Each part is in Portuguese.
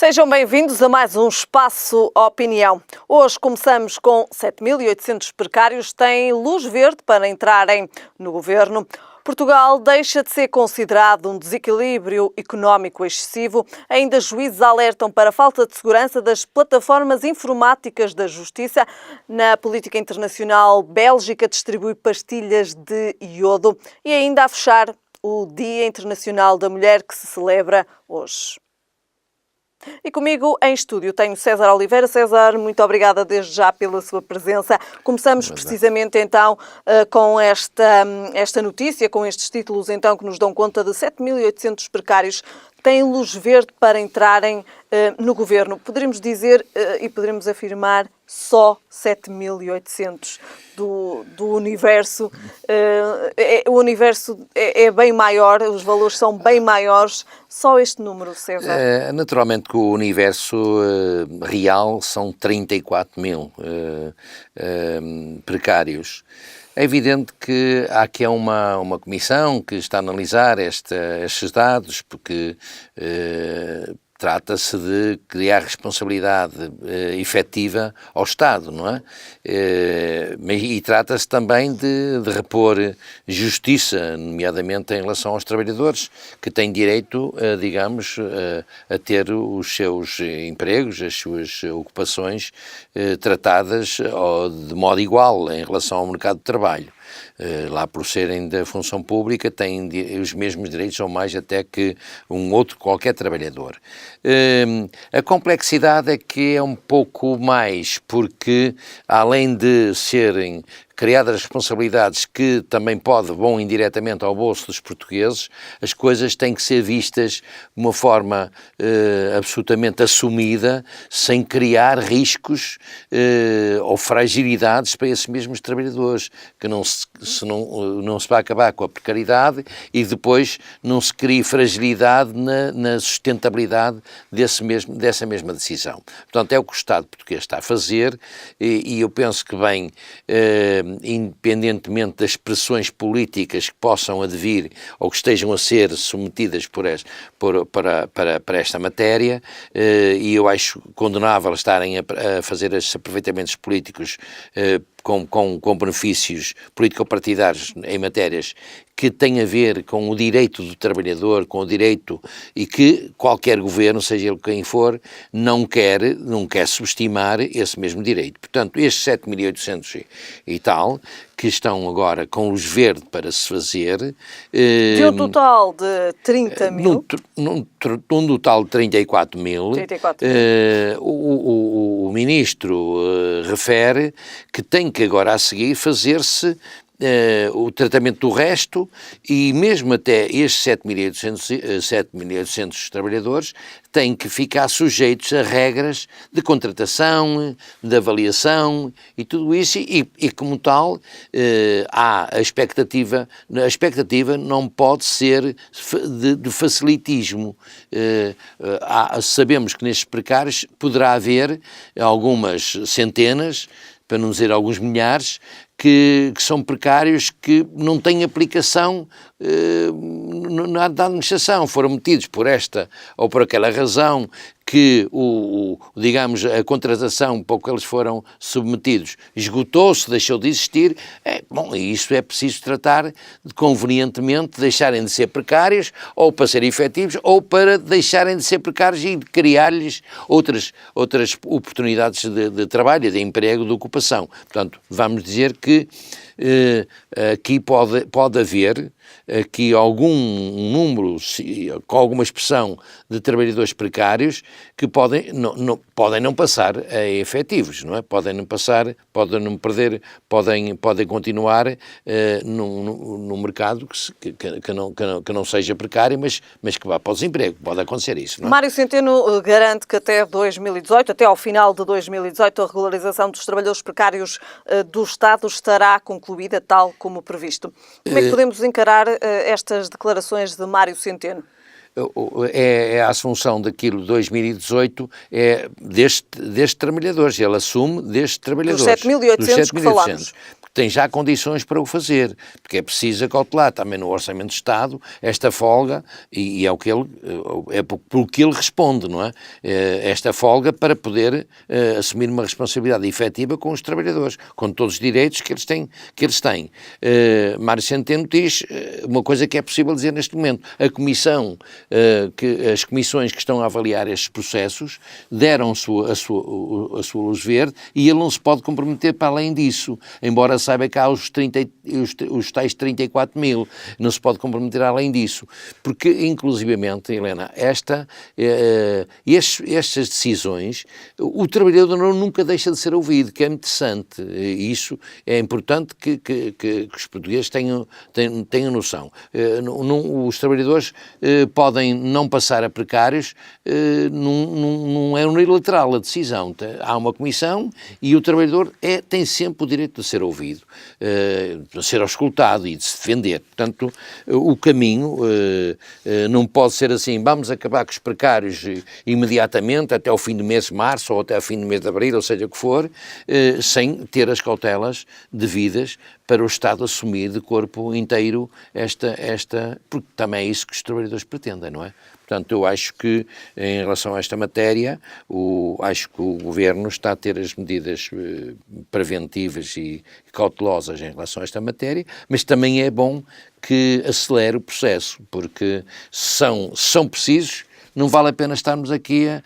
Sejam bem-vindos a mais um Espaço Opinião. Hoje começamos com 7.800 precários têm luz verde para entrarem no governo. Portugal deixa de ser considerado um desequilíbrio económico excessivo. Ainda juízes alertam para a falta de segurança das plataformas informáticas da Justiça. Na política internacional, Bélgica distribui pastilhas de iodo. E ainda a fechar, o Dia Internacional da Mulher, que se celebra hoje. E comigo em estúdio tenho César Oliveira. César, muito obrigada desde já pela sua presença. Começamos precisamente então com esta notícia, com estes títulos então que nos dão conta de 7.800 precários têm luz verde para entrarem no governo. Poderíamos dizer e poderíamos afirmar só 7.800 do universo. O universo é bem maior, os valores são bem maiores. Só este número, César? Naturalmente que o universo real são 34 mil precários. É evidente que há aqui uma comissão que está a analisar estes dados, porque trata-se de criar responsabilidade efetiva ao Estado, não é? E trata-se também de repor justiça, nomeadamente em relação aos trabalhadores, que têm direito, digamos, a ter os seus empregos, as suas ocupações tratadas de modo igual em relação ao mercado de trabalho. Lá por serem da função pública têm os mesmos direitos ou mais até que um outro qualquer trabalhador. A complexidade é que é um pouco mais porque além de serem criadas responsabilidades que também vão indiretamente ao bolso dos portugueses, as coisas têm que ser vistas de uma forma absolutamente assumida, sem criar riscos ou fragilidades para esses mesmos trabalhadores, que não se vai acabar com a precariedade e depois não se crie fragilidade na sustentabilidade dessa mesma decisão. Portanto, é o que o Estado português está a fazer e eu penso que bem, independentemente das pressões políticas que possam advir ou que estejam a ser submetidas para esta matéria, e eu acho condenável estarem a fazer estes aproveitamentos políticos com benefícios político-partidários em matérias que têm a ver com o direito do trabalhador, com o direito, e que qualquer governo, seja ele quem for, não quer subestimar esse mesmo direito. Portanto, estes 7.800 e tal, que estão agora com luz verde para se fazer... De um total de 30 mil? Um total de 34 mil. 34 mil. O ministro refere que tem que agora a seguir fazer-se o tratamento do resto e mesmo até estes 7.800 trabalhadores têm que ficar sujeitos a regras de contratação, de avaliação e tudo isso e como tal há a expectativa não pode ser de facilitismo. Sabemos que nestes precários poderá haver algumas centenas, para não dizer alguns milhares, que são precários que não têm aplicação na administração, foram metidos por esta ou por aquela razão que digamos, a contratação para que eles foram submetidos esgotou-se, deixou de existir. E isso é preciso tratar convenientemente, deixarem de ser precários ou para serem efetivos ou para deixarem de ser precários e criar-lhes outras oportunidades de trabalho, de emprego, de ocupação. Portanto, vamos dizer que aqui pode haver aqui algum número, com alguma expressão de trabalhadores precários que podem não passar a efetivos, não é? Podem não passar, podem não perder, podem continuar num mercado que não seja precário, mas que vá para o desemprego. Pode acontecer isso, não é? Mário Centeno garante que até 2018, até ao final de 2018, a regularização dos trabalhadores precários do Estado estará concluída tal como previsto. Como é que podemos encarar estas declarações de Mário Centeno? É a assunção daquilo de 2018 destes trabalhadores, ele assume destes trabalhadores. Dos 7.800 que falámos. tem já condições para o fazer, porque é preciso acautelar também no Orçamento de Estado esta folga, e é o que ele, é pelo que ele responde, não é? Esta folga para poder assumir uma responsabilidade efetiva com os trabalhadores, com todos os direitos que eles têm. Mário Centeno diz uma coisa que é possível dizer neste momento: as comissões que estão a avaliar estes processos deram a sua luz verde, e ele não se pode comprometer para além disso, embora saiba que há os tais 34 mil, não se pode comprometer além disso, porque inclusivamente, Helena, estas decisões, o trabalhador nunca deixa de ser ouvido, que é interessante, e isso é importante que os portugueses tenham noção. Os trabalhadores podem não passar a precários, não é unilateral a decisão. Há uma comissão e o trabalhador tem sempre o direito de ser ouvido, de ser auscultado e de se defender. Portanto, o caminho não pode ser assim: vamos acabar com os precários imediatamente, até ao fim do mês de março ou até ao fim do mês de abril, ou seja o que for, sem ter as cautelas devidas para o Estado assumir de corpo inteiro porque também é isso que os trabalhadores pretendem, não é? Portanto, eu acho que, em relação a esta matéria, acho que o Governo está a ter as medidas preventivas e cautelosas em relação a esta matéria, mas também é bom que acelere o processo, porque são precisos. Não vale a pena estarmos aqui a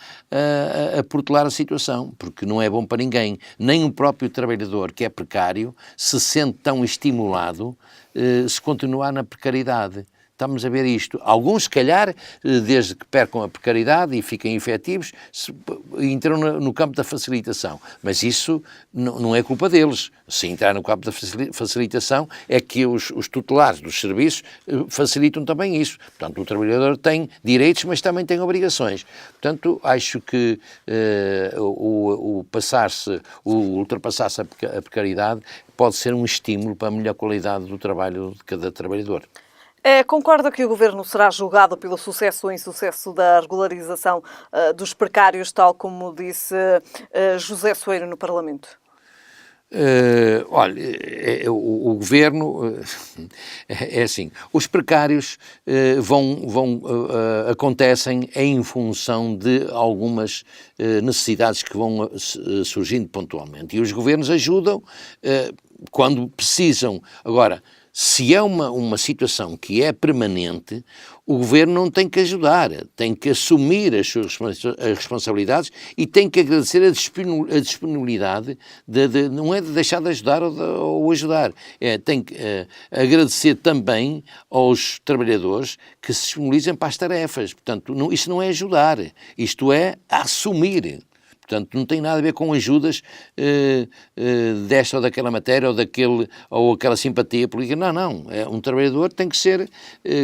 protelar a situação, porque não é bom para ninguém. Nem o próprio trabalhador, que é precário, se sente tão estimulado se continuar na precariedade. Estamos a ver isto. Alguns, se calhar, desde que percam a precariedade e fiquem efetivos, entram no campo da facilitação. Mas isso não é culpa deles. Se entrar no campo da facilitação, é que os tutelares dos serviços facilitam também isso. Portanto, o trabalhador tem direitos, mas também tem obrigações. Portanto, acho que ultrapassar-se a precariedade pode ser um estímulo para a melhor qualidade do trabalho de cada trabalhador. Concorda que o Governo será julgado pelo sucesso ou insucesso da regularização dos precários, tal como disse José Soeiro no Parlamento? Olha, o Governo é assim: os precários acontecem em função de algumas necessidades que vão surgindo pontualmente, e os governos ajudam quando precisam. Agora, se é uma situação que é permanente, o Governo não tem que ajudar, tem que assumir as suas responsabilidades e tem que agradecer a disponibilidade, não é de deixar de ajudar ou ajudar, tem que agradecer também aos trabalhadores que se disponibilizem para as tarefas. Portanto, isso não é ajudar, isto é assumir. Portanto, não tem nada a ver com ajudas desta ou daquela matéria ou aquela simpatia política. Não. Um trabalhador tem que ser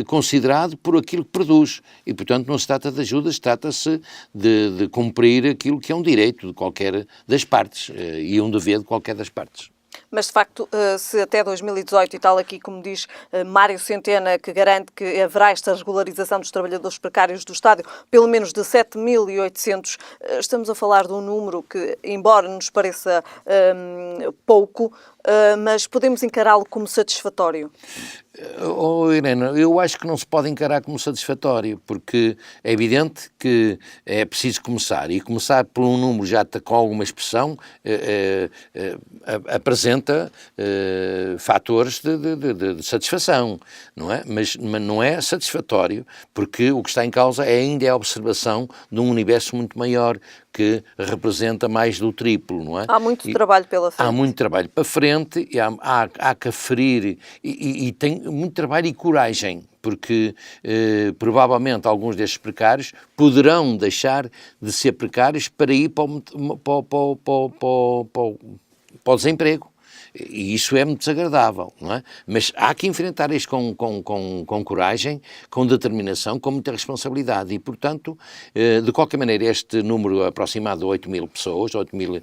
considerado por aquilo que produz. E, portanto, não se trata de ajudas, trata-se de cumprir aquilo que é um direito de qualquer das partes e um dever de qualquer das partes. Mas, de facto, se até 2018 e tal, aqui, como diz Mário Centeno, que garante que haverá esta regularização dos trabalhadores precários do Estado, pelo menos de 7.800, estamos a falar de um número que, embora nos pareça pouco, mas podemos encará-lo como satisfatório? Irene, eu acho que não se pode encarar como satisfatório, porque é evidente que é preciso começar, e começar por um número já com alguma expressão apresenta fatores de satisfação, não é? Mas não é satisfatório, porque o que está em causa ainda é a observação de um universo muito maior, que representa mais do triplo, não é? Há muito trabalho pela frente. Há muito trabalho para frente, e há que aferir, e tem muito trabalho e coragem, porque provavelmente alguns destes precários poderão deixar de ser precários para ir para o desemprego. E isso é muito desagradável, não é? Mas há que enfrentar isto com coragem, com determinação, com muita responsabilidade e, portanto, de qualquer maneira, este número aproximado de 8.000 pessoas, 8.000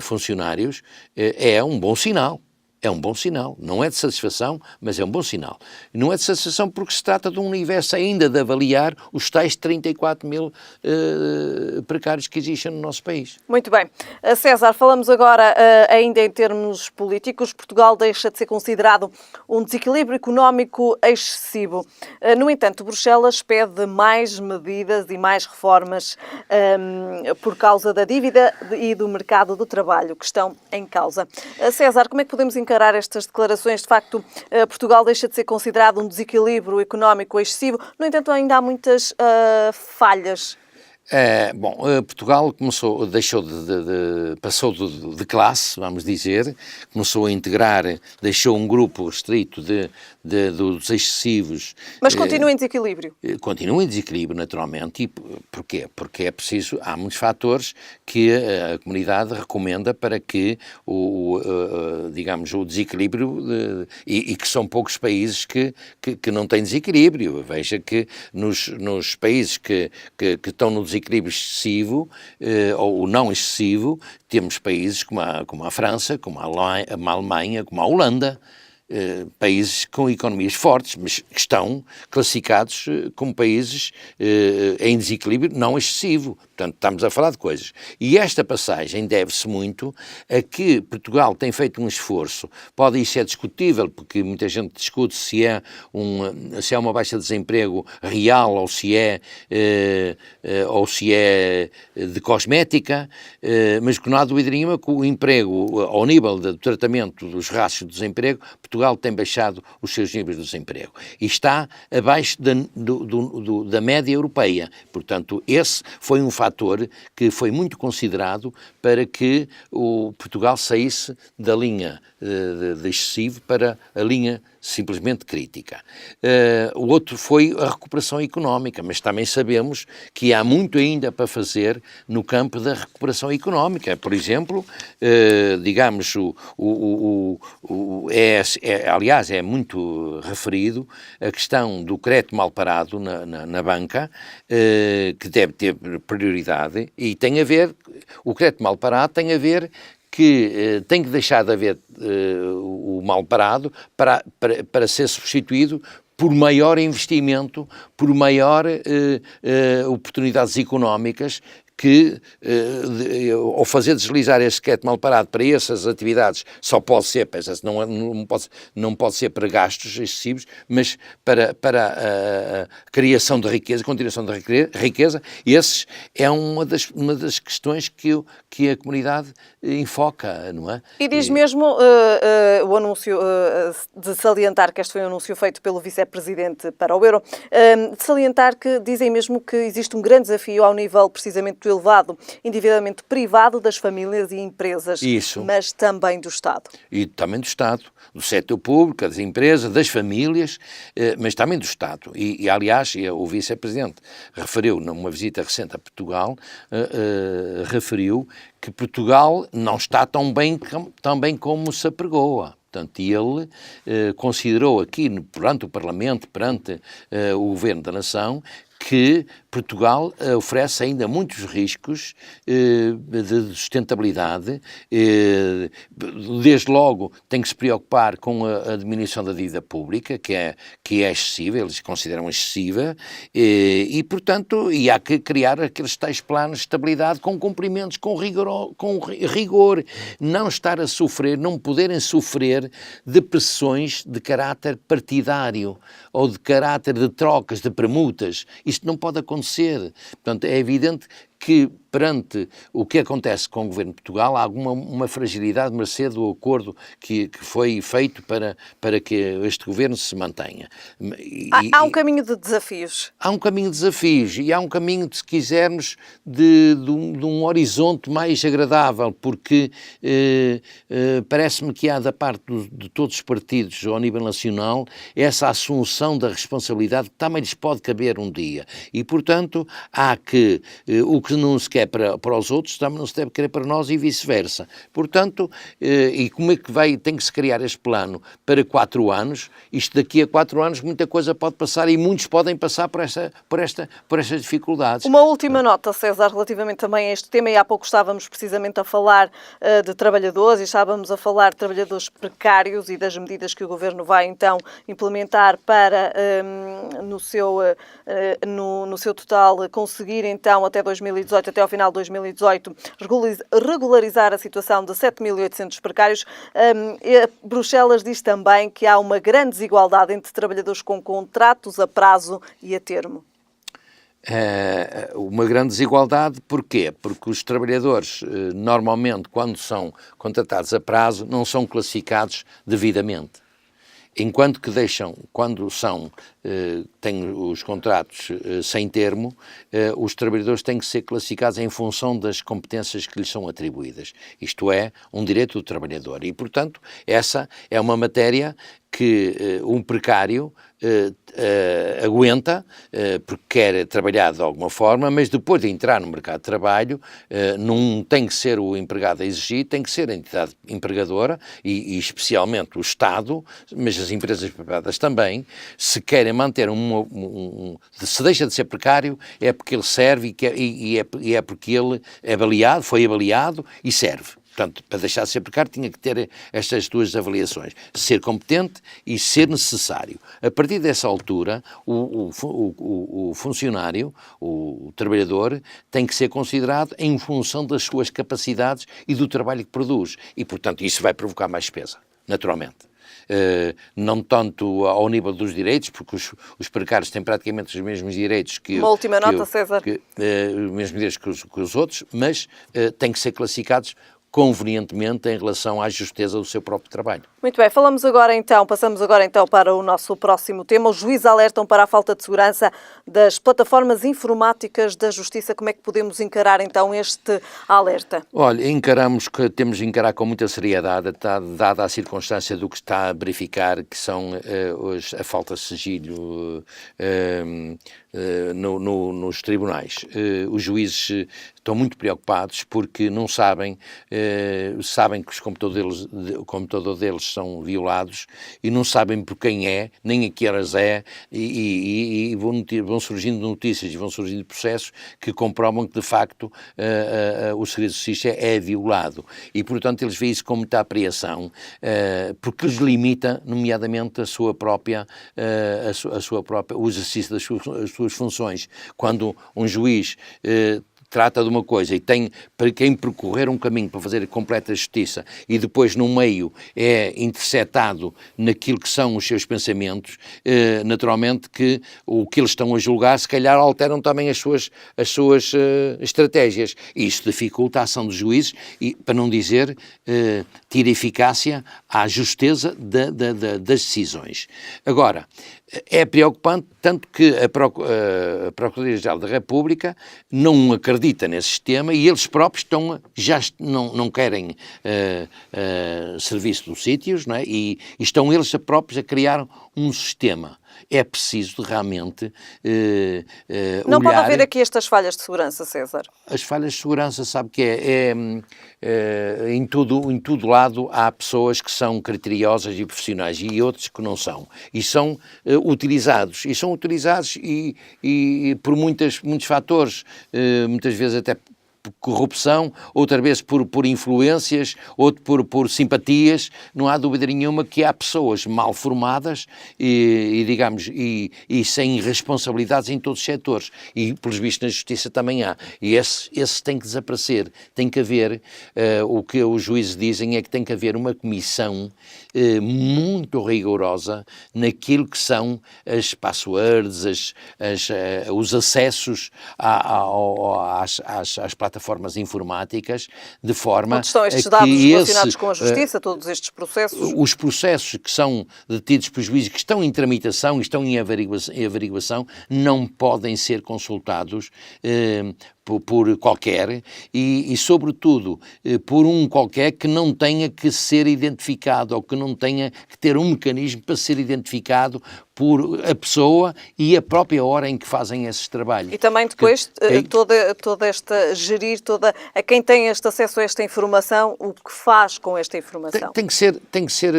funcionários, é um bom sinal. É um bom sinal. Não é de satisfação, mas é um bom sinal. Não é de satisfação porque se trata de um universo ainda de avaliar os tais 34 mil precários que existem no nosso país. Muito bem. César, falamos agora ainda em termos políticos. Portugal deixa de ser considerado um desequilíbrio económico excessivo. No entanto, Bruxelas pede mais medidas e mais reformas por causa da dívida e do mercado do trabalho que estão em causa. César, como é que podemos encarar estas declarações? De facto, Portugal deixa de ser considerado um desequilíbrio económico excessivo. No entanto, ainda há muitas falhas. Portugal passou de classe, vamos dizer, começou a integrar, deixou um grupo restrito dos excessivos. Mas continua em desequilíbrio. Continua em desequilíbrio, naturalmente. E porquê? Porque é preciso, há muitos fatores que a comunidade recomenda para que o desequilíbrio, e que são poucos países que não têm desequilíbrio. Veja que nos países que estão no desequilíbrio excessivo ou não excessivo, temos países como a França, como a Alemanha, como a Holanda, países com economias fortes, mas que estão classificados como países em desequilíbrio não excessivo. Portanto, estamos a falar de coisas. E esta passagem deve-se muito a que Portugal tem feito um esforço. Isso é discutível, porque muita gente discute se é uma baixa de desemprego real ou se é de cosmética, mas que não há dúvida nenhuma que o emprego, ao nível do tratamento dos rastros de desemprego, Portugal tem baixado os seus níveis de desemprego e está abaixo da média europeia. Portanto, esse foi um fator que foi muito considerado para que o Portugal saísse da linha de excessivo para a linha simplesmente crítica. O outro foi a recuperação económica, mas também sabemos que há muito ainda para fazer no campo da recuperação económica. Por exemplo, aliás, é muito referido a questão do crédito mal parado na banca, que deve ter prioridade, e tem a ver, o crédito mal parado tem a ver que tem que deixar de haver o mal parado para ser substituído por maior investimento, por maior oportunidades económicas, que ao fazer deslizar esse crédito mal parado para essas atividades só pode ser, não pode ser para gastos excessivos, mas para a criação de riqueza, continuação da riqueza. Esses é uma das questões que a comunidade enfoca, não é? E diz mesmo o anúncio de salientar que este foi um anúncio feito pelo vice-presidente para o Euro, de salientar que dizem mesmo que existe um grande desafio ao nível precisamente do elevado endividamento privado das famílias e empresas, Isso. Mas também do Estado. E também do Estado, do setor público, das empresas, das famílias, mas também do Estado. E aliás, o vice-presidente referiu, numa visita recente a Portugal, referiu que Portugal não está tão bem como se apregoa. Portanto, ele considerou aqui, perante o Parlamento, perante o Governo da Nação, que Portugal oferece ainda muitos riscos de sustentabilidade. Desde logo tem que se preocupar com a diminuição da dívida pública, que é excessiva, eles consideram excessiva, e portanto há que criar aqueles tais planos de estabilidade com cumprimentos, com rigor, não estar a sofrer, não poderem sofrer de pressões de caráter partidário ou de caráter de trocas, de permutas. Isto não pode acontecer. Portanto, é evidente que, perante o que acontece com o Governo de Portugal, há uma fragilidade, mercê do acordo que foi feito para que este Governo se mantenha. Há um caminho de desafios. Há um caminho de desafios e há um caminho, se quisermos, de um horizonte mais agradável, porque parece-me que há da parte de todos os partidos ao nível nacional essa assunção da responsabilidade que também lhes pode caber um dia. E, portanto, há que o que não se quer para os outros, também não se deve querer para nós e vice-versa. Portanto, e como é que tem que se criar este plano para 4 anos? Isto daqui a 4 anos muita coisa pode passar e muitos podem passar por estas dificuldades. Uma última nota, César, relativamente também a este tema, e há pouco estávamos precisamente a falar de trabalhadores e estávamos a falar de trabalhadores precários e das medidas que o Governo vai então implementar para, no seu total, conseguir então até 2018, até ao final de 2018, regularizar a situação de 7.800 precários. Bruxelas diz também que há uma grande desigualdade entre trabalhadores com contratos a prazo e a termo. Uma grande desigualdade, porquê? Porque os trabalhadores, normalmente, quando são contratados a prazo, não são classificados devidamente. Enquanto que quando têm os contratos sem termo, os trabalhadores têm que ser classificados em função das competências que lhes são atribuídas. Isto é, um direito do trabalhador. E, portanto, essa é uma matéria que um precário aguenta porque quer trabalhar de alguma forma, mas depois de entrar no mercado de trabalho não tem que ser o empregado a exigir, tem que ser a entidade empregadora e especialmente o Estado, mas as empresas privadas também, se querem manter se deixa de ser precário é porque ele serve e é porque ele foi avaliado e serve. Portanto, para deixar de ser precário, tinha que ter estas duas avaliações. Ser competente e ser necessário. A partir dessa altura, o funcionário, o trabalhador, tem que ser considerado em função das suas capacidades e do trabalho que produz. E, portanto, isso vai provocar mais despesa, naturalmente. Não tanto ao nível dos direitos, porque os precários têm praticamente os mesmos direitos que... Uma última nota, César. Os mesmos direitos que os outros, mas têm que ser classificados convenientemente em relação à justeza do seu próprio trabalho. Muito bem, passamos agora então para o nosso próximo tema. Os juízes alertam para a falta de segurança das plataformas informáticas da Justiça. Como é que podemos encarar então este alerta? Olha, temos de encarar com muita seriedade, dada a circunstância do que está a verificar, que são a falta de sigilo nos tribunais. Os juízes estão muito preocupados porque não sabem que os computadores deles são violados e não sabem por quem é, nem a que horas é, e vão surgindo notícias e vão surgindo processos que comprovam que, de facto, o segredo de justiça é violado. E, portanto, eles veem isso com muita apreensão, porque lhes limita, nomeadamente, o exercício das suas funções. Quando um juiz trata de uma coisa e tem para quem percorrer um caminho para fazer a completa justiça e depois no meio é interceptado naquilo que são os seus pensamentos, naturalmente que o que eles estão a julgar se calhar alteram também as suas estratégias. E isso dificulta a ação dos juízes e, para não dizer, tira eficácia à justeza das decisões. Agora, é preocupante, tanto que a Procuradoria-Geral da República não acredita nesse sistema e eles próprios não querem serviço dos sítios, não é? E estão eles próprios a criar um sistema. É preciso realmente não pode haver aqui estas falhas de segurança, César? As falhas de segurança, sabe que em todo lado há pessoas que são criteriosas e profissionais e outros que não são. E são utilizados e por muitos fatores, muitas vezes até por corrupção, outra vez por influências, outro por simpatias. Não há dúvida nenhuma que há pessoas mal formadas e sem responsabilidades em todos os setores. E, pelos vistos, na Justiça também há. E esse tem que desaparecer. Tem que haver, o que os juízes dizem é que tem que haver uma comissão muito rigorosa naquilo que são as passwords, os acessos às plataformas informáticas, de forma onde estão estes dados relacionados com a Justiça, todos estes processos? Os processos que são detidos pelos juízes, que estão em tramitação e estão em averiguação, não podem ser consultados por qualquer e, sobretudo, por um qualquer que não tenha que ser identificado ou que não tenha que ter um mecanismo para ser identificado por a pessoa e a própria hora em que fazem esses trabalhos. E também depois toda esta, gerir a quem tem este acesso a esta informação, o que faz com esta informação. Tem que ser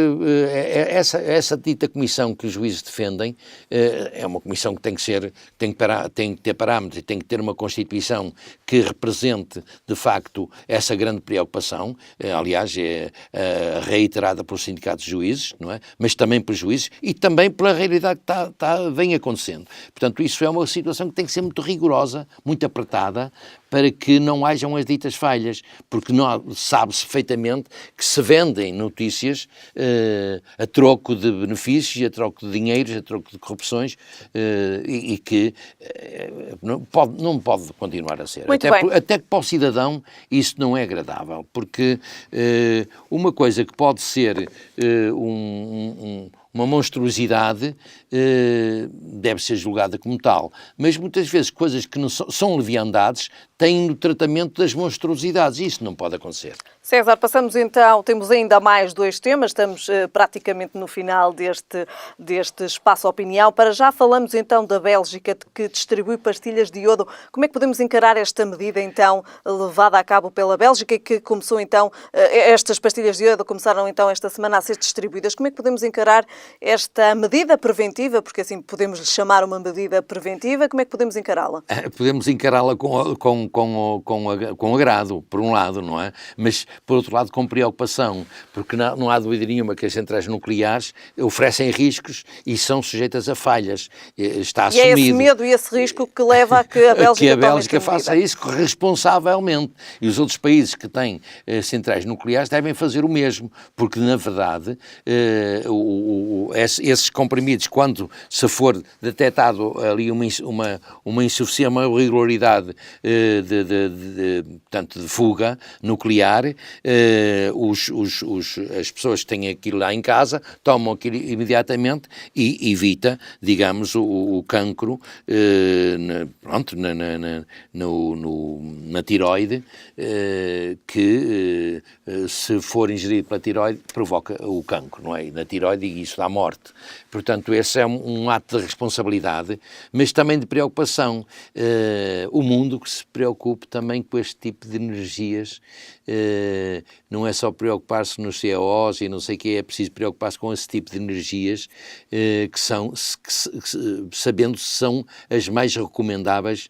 essa dita comissão que os juízes defendem, é uma comissão que tem que ter parâmetros e tem que ter uma Constituição que represente, de facto, essa grande preocupação, aliás, é reiterada pelos sindicatos de juízes, não é? Mas também pelos juízes e também pela realidade que vem acontecendo. Portanto, isso é uma situação que tem que ser muito rigorosa, muito apertada, para que não hajam as ditas falhas, porque sabe-se perfeitamente que se vendem notícias a troco de benefícios, a troco de dinheiros, a troco de corrupções, e que não pode continuar a ser. Até que para o cidadão isso não é agradável, porque uma coisa que pode ser uma monstruosidade deve ser julgada como tal, mas muitas vezes coisas que não são leviandades têm no tratamento das monstruosidades e isso não pode acontecer. César, passamos então, temos ainda mais 2 temas, estamos praticamente no final deste espaço opinião. Para já falamos então da Bélgica, que distribui pastilhas de iodo. Como é que podemos encarar esta medida então levada a cabo pela Bélgica e que começou então, estas pastilhas de iodo começaram então esta semana a ser distribuídas? Como é que podemos encarar esta medida preventiva, porque assim podemos lhe chamar uma medida preventiva, como é que podemos encará-la? Podemos encará-la com agrado, por um lado, não é? Mas, por outro lado, com preocupação, porque não há dúvida nenhuma que as centrais nucleares oferecem riscos e são sujeitas a falhas. Está assumido. E é esse medo e esse risco que leva a que a Bélgica faça isso responsavelmente. E os outros países que têm centrais nucleares devem fazer o mesmo, porque, na verdade, esses comprimidos, quando se for detectado ali uma insuficiência, uma irregularidade portanto, de fuga nuclear, as pessoas que têm aquilo lá em casa tomam aquilo imediatamente e evita, digamos, o cancro na tiroide, que se for ingerido pela tiroide provoca o cancro, não é? E na tiroide e isso dá morte. Portanto, esse é um ato de responsabilidade, mas também de preocupação. O mundo que se preocupe também com este tipo de energias, não é só preocupar-se nos COs e não sei o que, é preciso preocupar-se com esse tipo de energias sabendo se são as mais recomendáveis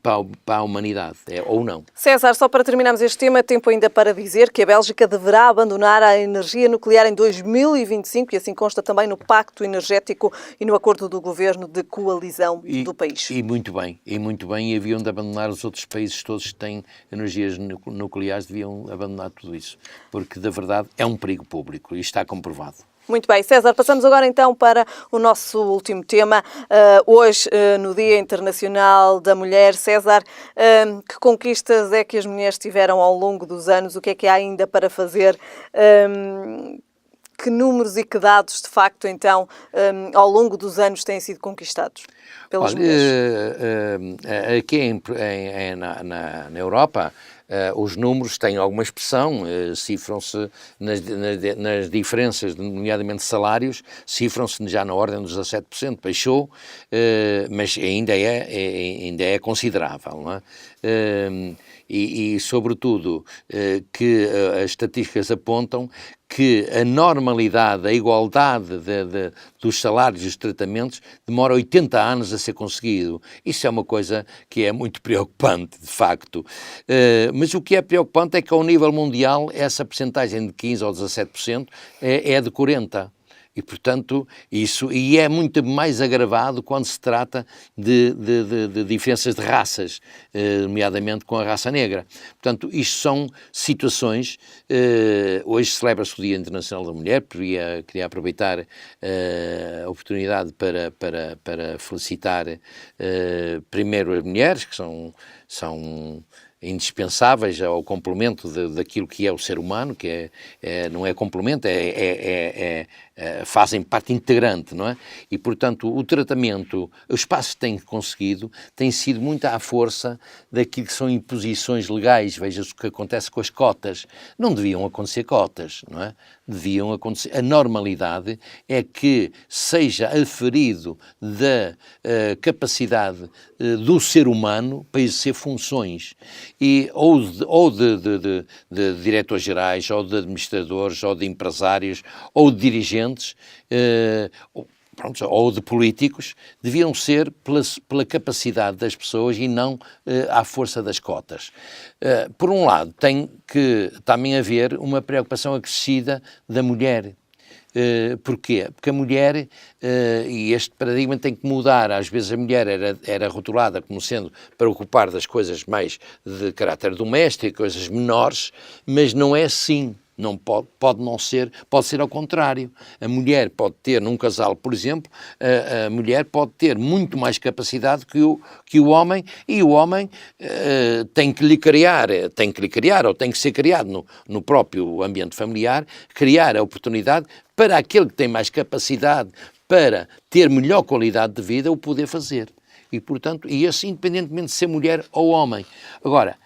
para a humanidade, ou não. César, só para terminarmos este tema, tempo ainda para dizer que a Bélgica deverá abandonar a energia nuclear em 2025 e assim consta também no Pacto Energético e no acordo do Governo de coalizão do país. E muito bem, e haviam de abandonar os outros países todos que têm energias nucleares, deviam abandonar tudo isso, porque, da verdade, é um perigo público e está comprovado. Muito bem, César, passamos agora então para o nosso último tema. Hoje, no Dia Internacional da Mulher, César, que conquistas é que as mulheres tiveram ao longo dos anos? O que é que há ainda para fazer? Que números e que dados, de facto, então, ao longo dos anos têm sido conquistados pelas mulheres? Aqui na Europa, os números têm alguma expressão, cifram-se nas diferenças, nomeadamente salários, cifram-se já na ordem dos 17%, baixou, mas ainda é considerável, não é? E sobretudo, que as estatísticas apontam que a normalidade, a igualdade dos salários e dos tratamentos demora 80 anos a ser conseguido. Isso é uma coisa que é muito preocupante, de facto. Mas o que é preocupante é que, ao nível mundial, essa percentagem de 15% ou 17% é de 40%. E, portanto, e é muito mais agravado quando se trata de diferenças de raças, nomeadamente com a raça negra. Portanto, isto são situações. Hoje celebra-se o Dia Internacional da Mulher, queria aproveitar a oportunidade para felicitar primeiro as mulheres, que são indispensáveis ao complemento daquilo que é o ser humano, que não é complemento, é fazem parte integrante, não é? E, portanto, o tratamento, os espaços que têm conseguido, têm sido muito à força daquilo que são imposições legais. Veja-se o que acontece com as cotas. Não deviam acontecer cotas, não é? Deviam acontecer. A normalidade é que seja aferido da capacidade do ser humano para exercer funções, e, ou de diretores gerais, ou de administradores, ou de empresários, ou de dirigentes, ou de políticos, deviam ser pela capacidade das pessoas e não à força das cotas. Por um lado, tem que também haver uma preocupação acrescida da mulher. Porquê? Porque a mulher, e este paradigma tem que mudar. Às vezes a mulher era rotulada como sendo para ocupar das coisas mais de caráter doméstico, coisas menores, mas não é assim. Não pode não ser, pode ser ao contrário. A mulher pode ter, num casal, por exemplo, a mulher pode ter muito mais capacidade que o homem, e o homem tem que lhe criar, ou tem que ser criado no próprio ambiente familiar, criar a oportunidade para aquele que tem mais capacidade para ter melhor qualidade de vida o poder fazer. E, portanto, e assim, independentemente de ser mulher ou homem. Agora,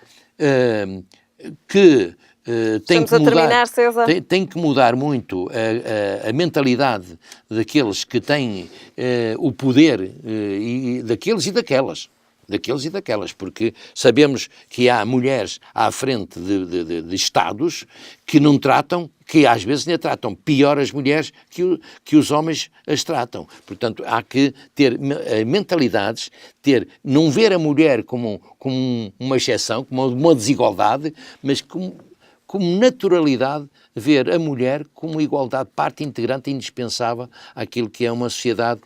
tem que mudar muito a mentalidade daqueles que têm o poder, e daqueles e daquelas, porque sabemos que há mulheres à frente de Estados que não tratam, que às vezes ainda tratam pior as mulheres que os homens as tratam. Portanto, há que ter mentalidades, não ver a mulher como uma exceção, como uma desigualdade, mas como naturalidade, ver a mulher como igualdade, parte integrante e indispensável àquilo que é uma sociedade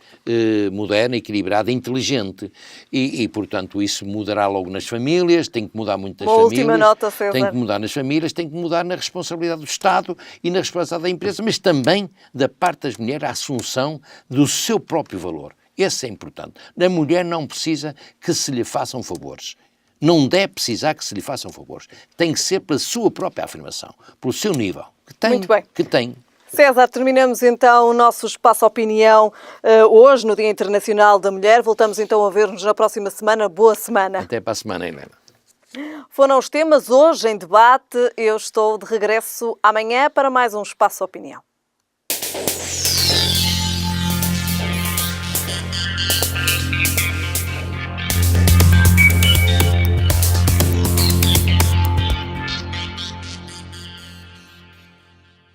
moderna, equilibrada, inteligente. E, portanto, isso mudará logo nas famílias, tem que mudar muito nas famílias. Última nota, César. Tem que mudar nas famílias, tem que mudar na responsabilidade do Estado e na responsabilidade da empresa, mas também da parte das mulheres, a assunção do seu próprio valor. Esse é importante. A mulher não precisa que se lhe façam favores. Não deve precisar que se lhe façam favores. Tem que ser pela sua própria afirmação, pelo seu nível, Muito bem. que tem. César, terminamos então o nosso Espaço Opinião hoje, no Dia Internacional da Mulher. Voltamos então a ver-nos na próxima semana. Boa semana. Até para a semana, Helena. Foram os temas hoje em debate. Eu estou de regresso amanhã para mais um Espaço Opinião.